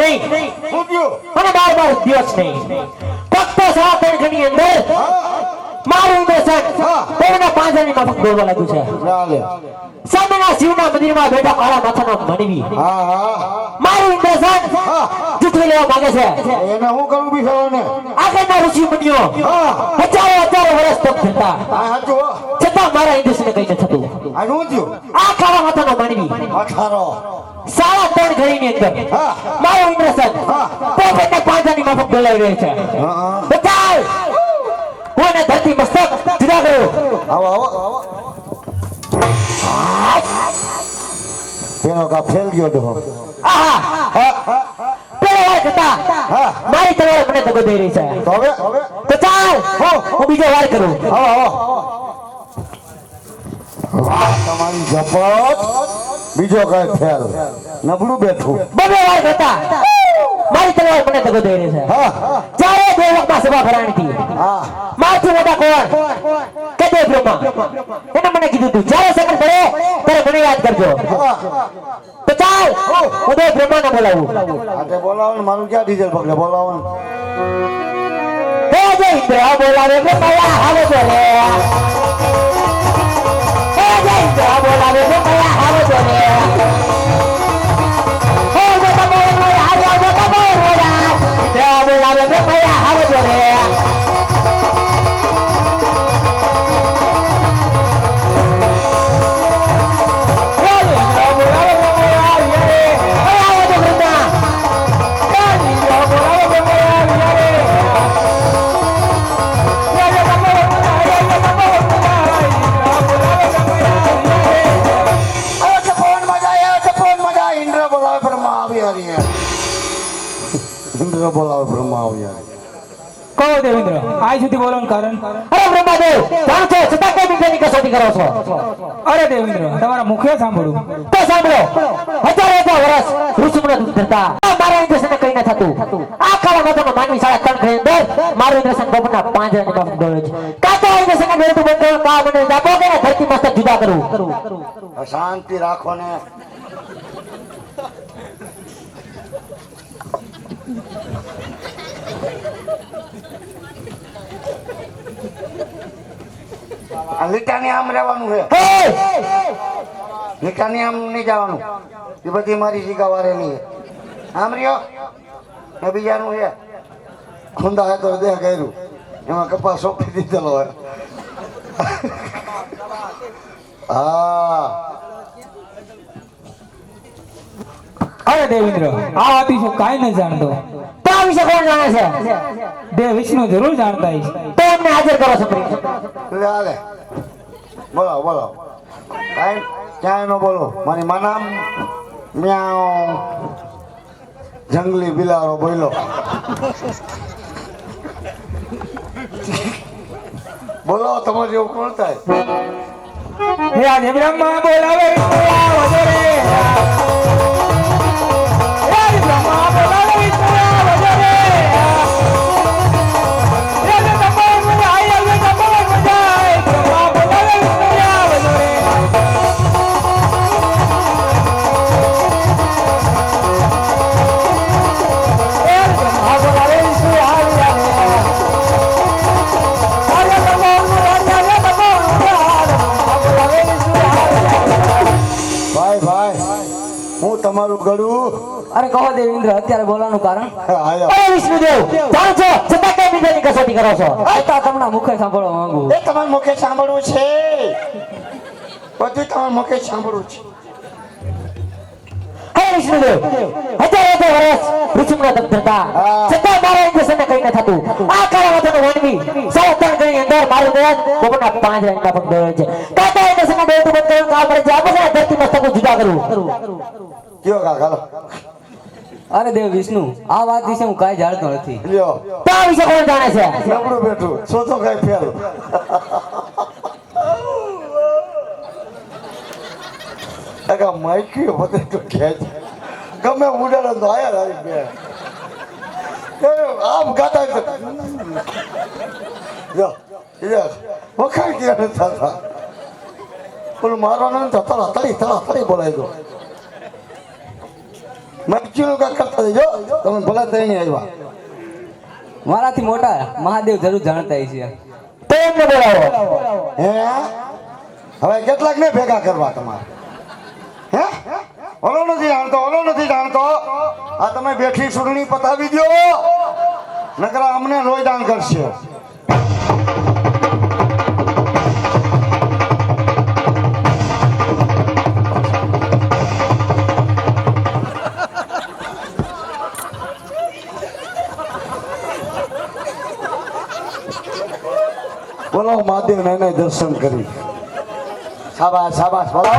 નહીં શું થયું? અને 12 દિવસ નહીં ફક્ત 7 ઘણી અંદર મારું ઇન્દ્રસન તેના પાંજરાની માફક દોડવા લાગ્યું છે. ચાલે. સામેના શિવના મંદિરમાં બેઠા કાળા માથાનો મણવી હા હા મારું ઇન્દ્રસન ચૂંટવી લેવા માંગે છે. એને હું કરું બિચારાને? આગળના ઋષિ મુનિઓ હા હજારો વર્ષ તપ કરતા આ સાચું હો. છતાં મારા ઇન્દ્રસને કઈ ન થતું. આ શું થયું? આ કાળા માથાનો મણવી 18 સાડા 3 ઘડીની અંદર હા મારું ઇન્દ્રસન પોપટના પાંજરાની માફક ડોલાવી રહ્યો છે. હા બચાવ હું એને ધરતી મસ્તક જુદા કર્યો. આવો આવો તેનો કા ફેલ ગયો તો આહા પેલો વાર કરતા મારી તલવાર મને દગો દઈ રહી છે. તો હવે તો ચાલ હું બીજો વાર કરું. આવો તમારી ઝપટ બીજો કઈ ફેલ નબળું બેઠું બબે વાર કરતા મારી તલવાર મને દગો દઈ રહી છે. હા ચારે દેવલોકમાં સભા ભરાણી હતી. હા મારથી મોટા કોણ કે દેવ બ્રહ્મા એને મને કીધું તું જ્યારે સેકન્ડ પડે ત્યારે મને યાદ કરજો. તો ચાલ હું દેવ બ્રહ્માને બોલાવું. આજે બોલાવો ને મારું ક્યાં ડીઝલ પકડે બોલાવો ને હે જય ઇન્દ્ર બોલાવે બ્રહ્મા હાલો બોલે. હે જય ઇન્દ્ર બોલાવે બ્રહ્મા હાલો બોલે. હે જય તમો હાલો તમો બોલા ઇન્દ્ર બોલાવે બ્રહ્મા હાલો બોલે. ઇન્દ્ર બોલાવે બ્રહ્મા આવ્યા. કહો દેવેન્દ્ર આજ સુધી બોલવાનું કારણ? અરે બ્રહ્માદેવ જાણો છો છતાં કેમ ઇન્દ્રની કસોટી કરો છો? અરે દેવેન્દ્ર તમારા મુખે સાંભળું. તો સાંભળો હજારો વર્ષ ઋષિમુનિ દૂધ ધરતા મારા ઇન્દ્રસનને કઈ ન થતું. આ કાળા માથાનો માનવી 3.5 ઘડી અંદર મારું ઇન્દ્રસન પોપટના પાંજરાની માફક દોડે છે. કાં તો ઇન્દ્રસનને મેળતું બંધ કરો કાં મને આપો કે ધરતી મસ્તક જુદા કરું. શાંતિ રાખો ને. આ લીટાની આમ રહેવાનું છે. લીટાની આમ નહીં જવાનું. એ બધી મારી જીગા વારેલી છે. આમ રહ્યો ને બીજાનું છે ખુંદા હે તો દેહ કર્યું એમાં કપાસ સોંપી દીધેલો હોય. હા અરે દેવેન્દ્ર આ વાત વિશે કાંઈ ન જાણતો. તો આ વિશે કોણ જાણે છે? દેવ વિષ્ણુ જરૂર જાણતા હશે. તો એમને હાજર કરો છો. લે હાલે બોલો બોલો કાંઈ ક્યાંય નો બોલો. મારી માના મ્યાઉ જંગલી બિલારો બોલો. બોલો તમારે જેવું કોણ થાય? હે આજે બ્રહ્મા બોલાવે આવજો રે. હે આજે બ્રહ્મા બોલાવે આવજો રે. હે આજે તમારે મને આઈ આવે તમારે મજા આવે. બ્રહ્મા બોલાવે આવજો રે. હે બ્રહ્મા બોલાવે ભાઈ ભાઈ હું તમારું ગળું. અરે કહો દેવેન્દ્ર અત્યારે બોલવાનું કારણ? આયો અરે વિષ્ણુદેવ જાણો છો છતાં કેમ ઇન્દ્રની કસોટી કરો છો? અત્યારે તમને મુખે સાંભળવા માંગુ. એ તમારે મુખે સાંભળવું છે. બધું તમારે મુખે સાંભળવું છે. હે વિષ્ણુદેવ હજારો વર્ષ ઋષિમુનિ દૂધ ધરતા છતાં મારા ઇન્દ્રસનને કઈ ન થતું. આ કાળા માથાનો માનવી 3.5 ઘડી અંદર મારું દેહ પોપટના પાંજરાની માફક દોડે છે. કાં તો ઇન્દ્રસનને મેળતું બંધ કરું કાં મને આપો કે ધરતી મસ્તક જુદા કરું. કયો કાકા અરે દેવ વિષ્ણુ આ વાત વિશે હું કાંઈ જાણતો નથી. લ્યો તો આ વિશે કોણ જાણે છે? નબળું બેઠું સોચો કઈ ફેલ. કાકા માઈક્યો બધે તો ખેંચ ગમે ઉડાડે તો આયા આવી બે આમ ગાતા જો વખાણ ક્યારે થતા પેલું મારો ને તળા તળી બોલાવી દો. મરચીનું કાંઈ કરતા જજો તમે ભલે તઈને આવ્યા મારાથી મોટા મહાદેવ જરૂર જાણતા છે. તો એમને બોલાવો. હે હવે કેટલાક ને ભેગા કરવા તમારે હે ઓલો નથી જાણતો આ તમે બેઠી ચૂંટણી પતાવી દો નકરા અમને લોહીદાન કરશે. બોલો મહાદેવ ને દર્શન કરી શાબાશ શાબાશ બોલો.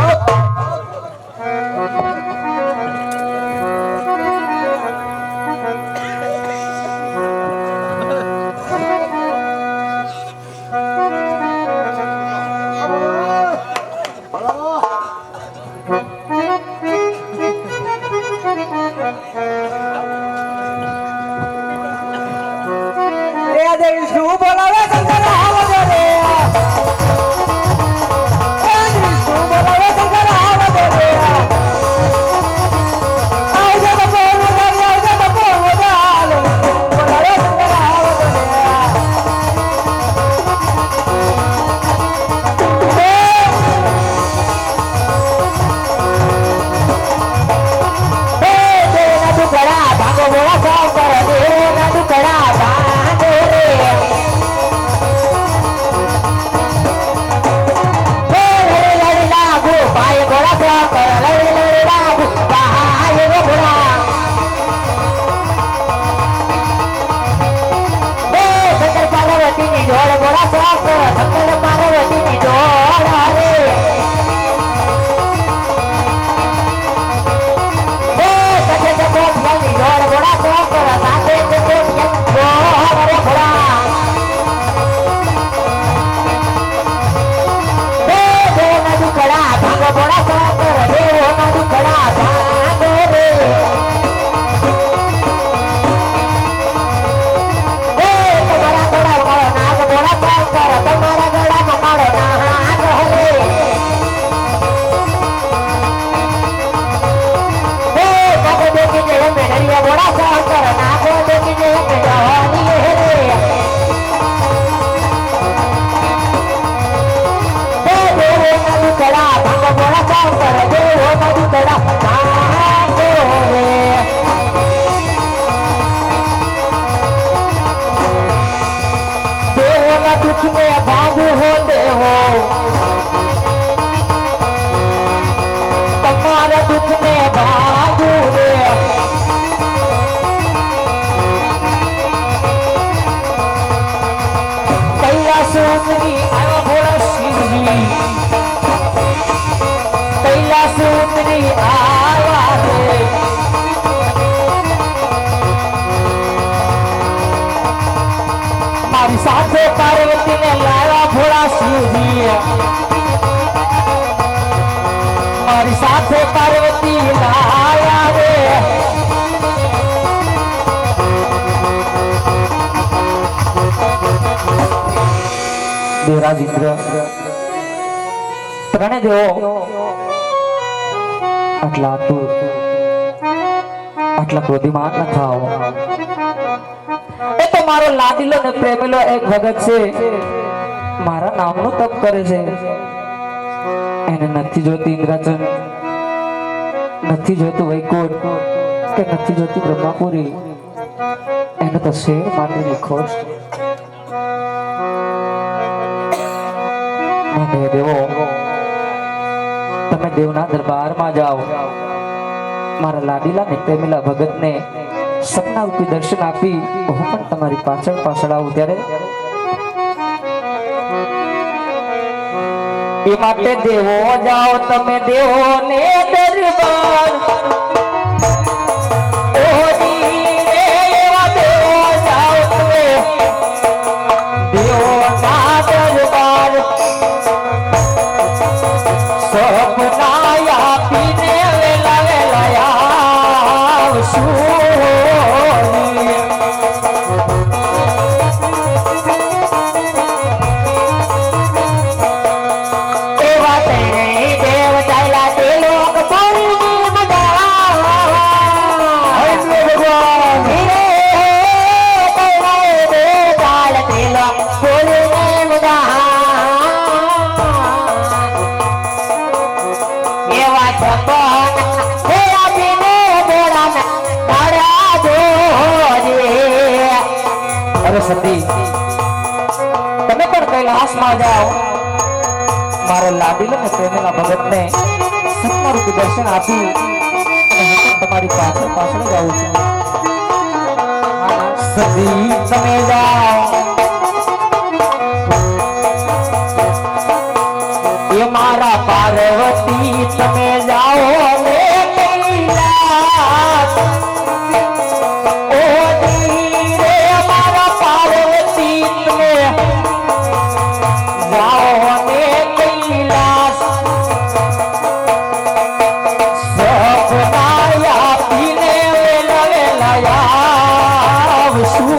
વિષ્ણુ બોલાવે શંકર આવજો રે. વિષ્ણુ બોલાવે શંકર આવજો રે. આવજો તો બોલો આવજો તો બોલો બોલાવે શંકર આવજો રે. દેવના ટુકડા ભાગો બોલા સાવ કરો. દેવના ટુકડા ભાગો રે. લડી લાગુ ભાઈ બોલા સાવ કરો. લડી લાગુ ભાઈ બોલા. શંકર પાર્વતીની જોડ બોલા સાવ કરો. શંકર પાર્વતીની જોડ રે. મારી સાથે પાર્વતી ને લાયા ભોળા શિવજી. મારી સાથે પાર્વતી લાયા રે. દેવરાજ ઇન્દ્ર ત્રણે દેવો આટલા આતુર આટલા ક્રોધીમાન ન થાઓ. એ તો મારો લાડીલો ને પ્રેમેલો એક ભગત છે. મારા નામનું તપ કરે છે. એને નથી જોતી ઇન્દ્રાચન, નથી જોતું વૈકુંઠ કે નથી જોતી બ્રહ્માપુરી. એને તો શેર માટેની ખોશ. મને દેવો તમે દેવના દરબારમાં જાઓ. મારા લાડીલા ને પ્રેમીલા ભગતને સપના રૂપી દર્શન આપી હું પણ તમારી પાછળ પાછળ આવું ત્યારે એ માટે દેવો જાઓ તમે દેવો ને દરબાર. કૈલાસમાં જાઓ મારો લાડીલો ને પ્રેમેલા ભગતને સપના રૂપી દર્શન આપી અને હું પણ તમારી પાછળ પાછળ જાઉં છું સદી તમે જાઓ એ મારા પાર્વતી તમે જાઓ રે કૈલાસ ઓ રે મારા પાર્વતી તમે જાઓ ને કૈલાસ સપના પીને વેલા વેલા આવશું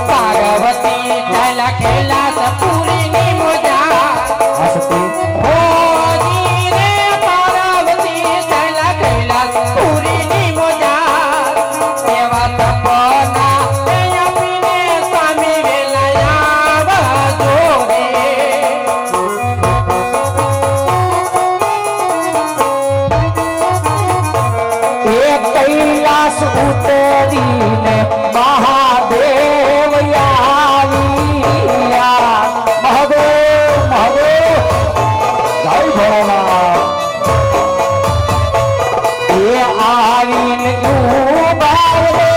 પાર્વતી થયેલા કૈલાસ પૂરી ની મોજા હોજી રે પાર્વતી થયેલા કૈલાસ પૂરી ની મોજા એવા સપના આપીને સ્વામી વેલા આવજો રે એક કૈલાસ ઉતરીને મહાદેવ આવ્યા મહાદેવ મહાદેવ જય ભોળાનાથ એ આવીને ઉભા રે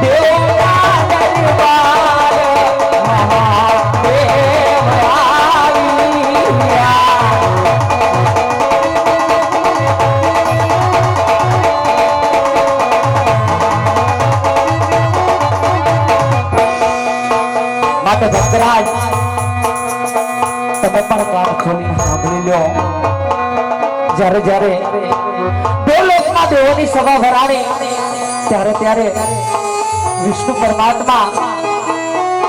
દેવના દરબાર મહાદેવ આવ્યા માટે ભક્તરાજ તમે પણ કાન ખોલીને સાંભળી લો જ્યારે જ્યારે દેવલોકમાં દેવોની સભા ભરાણી ત્યારે ત્યારે વિષ્ણુ પરમાત્મા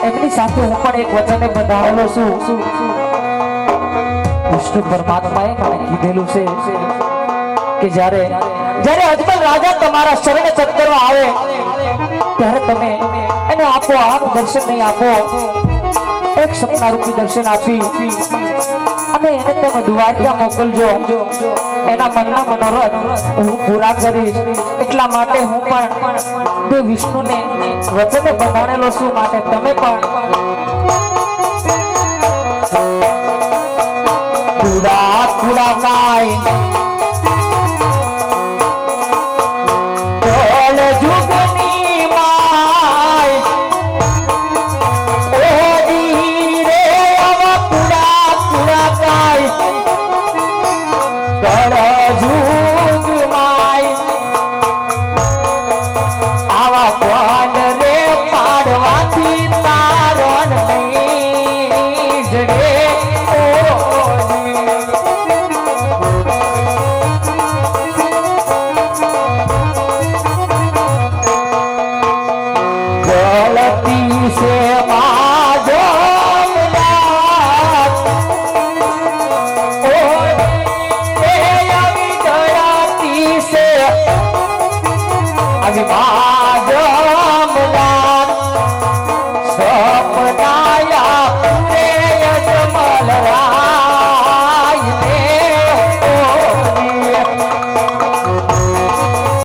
એમની સાથે હું પણ એક વચને બંધાયેલો છું વિષ્ણુ પરમાત્માએ મને કીધેલું છે કે જ્યારે જ્યારે અજમલ રાજા તમારા શરણે સત્કરવા આવે ત્યારે તમે એને આપો આપ દર્શન નહીં આપો એક સપના રૂપી દર્શન આપી અને એને તમે દ્વારકા મોકલજો એના મનના મનોરથ હું પૂરા કરીશ એટલા માટે હું પણ દેવ વિષ્ણુને વચને બંધાણેલો છું માટે તમે પણ પૂરા પૂરા કાય જુગની માય ઓડી રે આવા પુડા પુડા કાય કર જુગ માય આવા કોણ રે પાડવાથી તારણ નહીં જડે ગલતી से माजो मिलात ओ रे अभी गलती से अभिमान